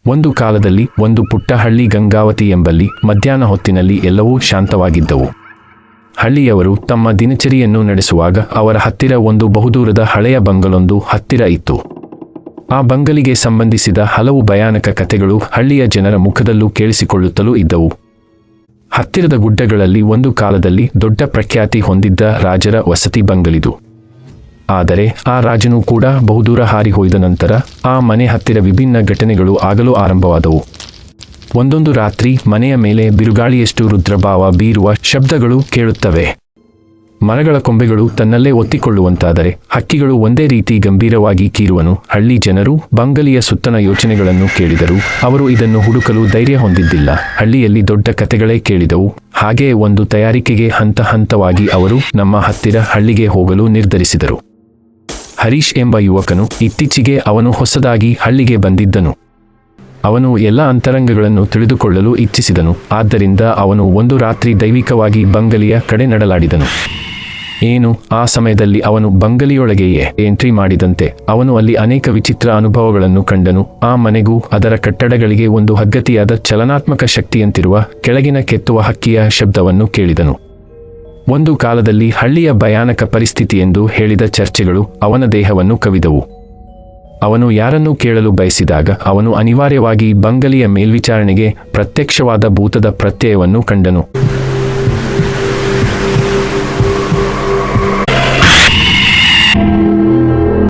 ಒಂದು ಕಾಲದಲ್ಲಿ ಒಂದು ಪುಟ್ಟ ಹಳ್ಳಿ ಗಂಗಾವತಿ ಎಂಬಲ್ಲಿ ಮಧ್ಯಾಹ್ನ ಹೊತ್ತಿನಲ್ಲಿ ಎಲ್ಲವೂ ಶಾಂತವಾಗಿದ್ದವು. ಹಳ್ಳಿಯವರು ತಮ್ಮ ದಿನಚರಿಯನ್ನು ನಡೆಸುವಾಗ ಅವರ ಹತ್ತಿರ ಒಂದು ಬಹುದೂರದ ಹಳೆಯ ಬಂಗಲೊಂದು ಹತ್ತಿರ ಇತ್ತು. ಆ ಬಂಗಲಿಗೆ ಸಂಬಂಧಿಸಿದ ಹಲವು ಭಯಾನಕ ಕಥೆಗಳು ಹಳ್ಳಿಯ ಜನರ ಮುಖದಲ್ಲೂ ಕೇಳಿಸಿಕೊಳ್ಳುತ್ತಲೂ ಇದ್ದವು. ಹತ್ತಿರದ ಗುಡ್ಡಗಳಲ್ಲಿ ಒಂದು ಕಾಲದಲ್ಲಿ ದೊಡ್ಡ ಪ್ರಖ್ಯಾತಿ ಹೊಂದಿದ್ದ ರಾಜರ ವಸತಿ ಬಂಗಲಿದು. ಆದರೆ ಆ ರಾಜನೂ ಕೂಡ ಬಹುದೂರ ಹಾರಿ ಹೋದ ನಂತರ ಆ ಮನೆ ಹತ್ತಿರ ವಿಭಿನ್ನ ಘಟನೆಗಳು ಆಗಲು ಆರಂಭವಾದವು. ಒಂದೊಂದು ರಾತ್ರಿ ಮನೆಯ ಮೇಲೆ ಬಿರುಗಾಳಿಯಷ್ಟು ರುದ್ರಭಾವ ಬೀರುವ ಶಬ್ದಗಳು ಕೇಳುತ್ತವೆ. ಮರಗಳ ಕೊಂಬೆಗಳು ತನ್ನಲ್ಲೇ ಒತ್ತಿಕೊಳ್ಳುವಂತಾದರೆ ಹಕ್ಕಿಗಳು ಒಂದೇ ರೀತಿ ಗಂಭೀರವಾಗಿ ಕೀರುವನು. ಹಳ್ಳಿ ಜನರು ಬಂಗಲಿಯ ಸುತ್ತನ ಯೋಚನೆಗಳನ್ನು ಕೇಳಿದರು. ಅವರು ಇದನ್ನು ಹುಡುಕಲು ಧೈರ್ಯ ಹೊಂದಿದ್ದಿಲ್ಲ. ಹಳ್ಳಿಯಲ್ಲಿ ದೊಡ್ಡ ಕತೆಗಳೇ ಕೇಳಿದವು. ಹಾಗೆಯೇ ಒಂದು ತಯಾರಿಕೆಗೆ ಹಂತ ಹಂತವಾಗಿ ಅವರು ನಮ್ಮ ಹತ್ತಿರ ಹಳ್ಳಿಗೆ ಹೋಗಲು ನಿರ್ಧರಿಸಿದರು. ಹರೀಶ್ ಎಂಬ ಯುವಕನು ಇತ್ತೀಚೆಗೆ ಅವನು ಹೊಸದಾಗಿ ಹಳ್ಳಿಗೆ ಬಂದಿದ್ದನು. ಅವನು ಎಲ್ಲ ಅಂತರಂಗಗಳನ್ನು ತಿಳಿದುಕೊಳ್ಳಲು ಇಚ್ಛಿಸಿದನು. ಆದ್ದರಿಂದ ಅವನು ಒಂದು ರಾತ್ರಿ ದೈವಿಕವಾಗಿ ಬಂಗಲಿಯ ಕಡೆ ನಡೆಲಾಡಿದನು. ಆ ಸಮಯದಲ್ಲಿ ಅವನು ಬಂಗಲಿಯೊಳಗೆಯೇ ಎಂಟ್ರಿ ಮಾಡಿದಂತೆ ಅವನು ಅಲ್ಲಿ ಅನೇಕ ವಿಚಿತ್ರ ಅನುಭವಗಳನ್ನು ಕಂಡನು. ಆ ಮನೆಗೂ ಅದರ ಕಟ್ಟಡಗಳಿಗೆ ಒಂದು ಹಗ್ಗತಿಯಾದ ಚಲನಾತ್ಮಕ ಶಕ್ತಿಯಂತಿರುವ ಕೆಳಗಿನ ಕೆತ್ತುವ ಹಕ್ಕಿಯ ಶಬ್ದವನ್ನು ಕೇಳಿದನು. ಒಂದು ಕಾಲದಲ್ಲಿ ಹಳ್ಳಿಯ ಭಯಾನಕ ಪರಿಸ್ಥಿತಿ ಎಂದು ಹೇಳಿದ ಚರ್ಚೆಗಳು ಅವನ ದೇಹವನ್ನು ಕವಿದವು. ಅವನು ಯಾರನ್ನೂ ಕೇಳಲು ಬಯಸಿದಾಗ ಅವನು ಅನಿವಾರ್ಯವಾಗಿ ಬಂಗಲಿಯ ಮೇಲ್ವಿಚಾರಣೆಗೆ ಪ್ರತ್ಯಕ್ಷವಾದ ಭೂತದ ಪ್ರತ್ಯಯವನ್ನು ಕಂಡನು.